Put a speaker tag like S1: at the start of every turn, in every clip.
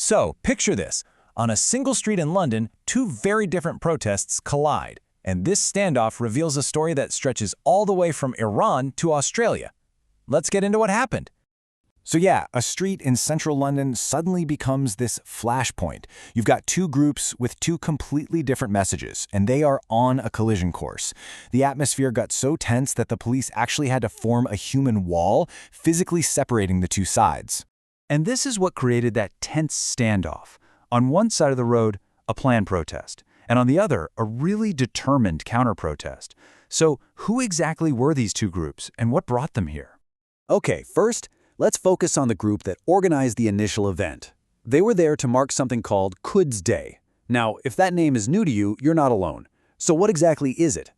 S1: So, picture this. On a single street in London, two very different protests collide, and this standoff reveals a story that stretches all the way from Iran to Australia. Let's get into what happened. So yeah, a street in central London suddenly becomes this flashpoint. You've got two groups with two completely different messages, and they are on a collision course. The atmosphere got so tense that the police actually had to form a human wall, physically separating the two sides.
S2: And this is what created that tense standoff. On one side of the road, a planned protest, and on the other, a really determined counter-protest. So who exactly were these two groups, and what brought them here?
S3: Okay, first, let's focus on the group that organized the initial event. They were there to mark something called Quds Day. Now, if that name is new to you, you're not alone. So what exactly is it?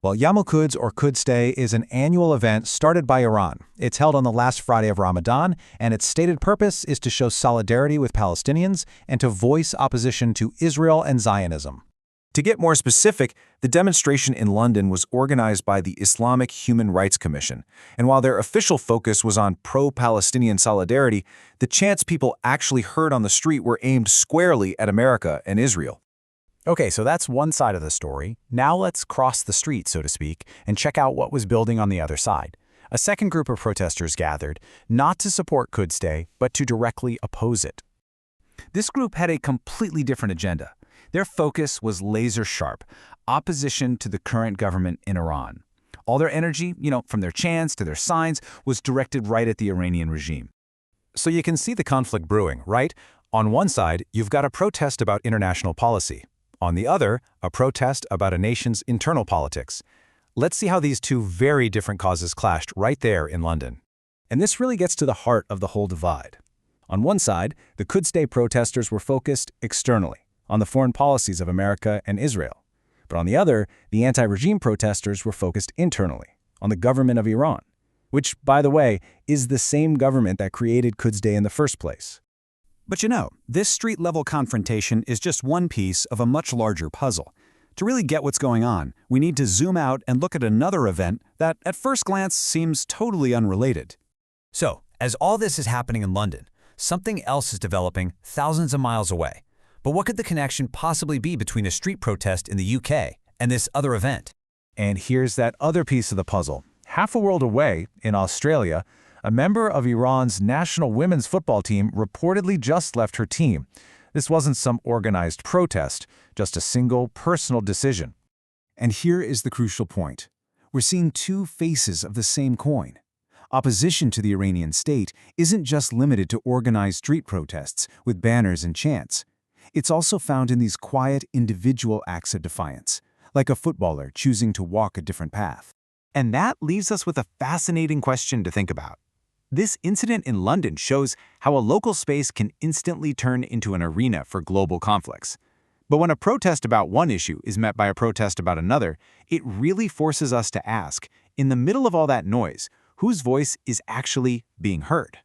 S4: Well, Yom Quds or Quds Day is an annual event started by Iran. It's held on the last Friday of Ramadan, and its stated purpose is to show solidarity with Palestinians and to voice opposition to Israel and Zionism.
S1: To get more specific, the demonstration in London was organized by the Islamic Human Rights Commission, and while their official focus was on pro-Palestinian solidarity, the chants people actually heard on the street were aimed squarely at America and Israel.
S2: Okay, so that's one side of the story. Now let's cross the street, so to speak, and check out what was building on the other side. A second group of protesters gathered, not to support Quds Day, but to directly oppose it. This group had a completely different agenda. Their focus was laser-sharp, opposition to the current government in Iran. All their energy, from their chants to their signs, was directed right at the Iranian regime.
S4: So you can see the conflict brewing, right? On one side, you've got a protest about international policy. On the other, a protest about a nation's internal politics. Let's see how these two very different causes clashed right there in London.
S1: And this really gets to the heart of the whole divide. On one side, the Quds Day protesters were focused externally, on the foreign policies of America and Israel. But on the other, the anti-regime protesters were focused internally, on the government of Iran, which, by the way, is the same government that created Quds Day in the first place.
S2: But this street-level confrontation is just one piece of a much larger puzzle. To really get what's going on, we need to zoom out and look at another event that, at first glance, seems totally unrelated. So, as all this is happening in London, something else is developing thousands of miles away. But what could the connection possibly be between a street protest in the UK and this other event?
S4: And here's that other piece of the puzzle. Half a world away, in Australia, a member of Iran's national women's football team reportedly just left her team. This wasn't some organized protest, just a single personal decision.
S3: And here is the crucial point. We're seeing two faces of the same coin. Opposition to the Iranian state isn't just limited to organized street protests with banners and chants. It's also found in these quiet individual acts of defiance, like a footballer choosing to walk a different path.
S2: And that leaves us with a fascinating question to think about. This incident in London shows how a local space can instantly turn into an arena for global conflicts. But when a protest about one issue is met by a protest about another, it really forces us to ask, in the middle of all that noise, whose voice is actually being heard?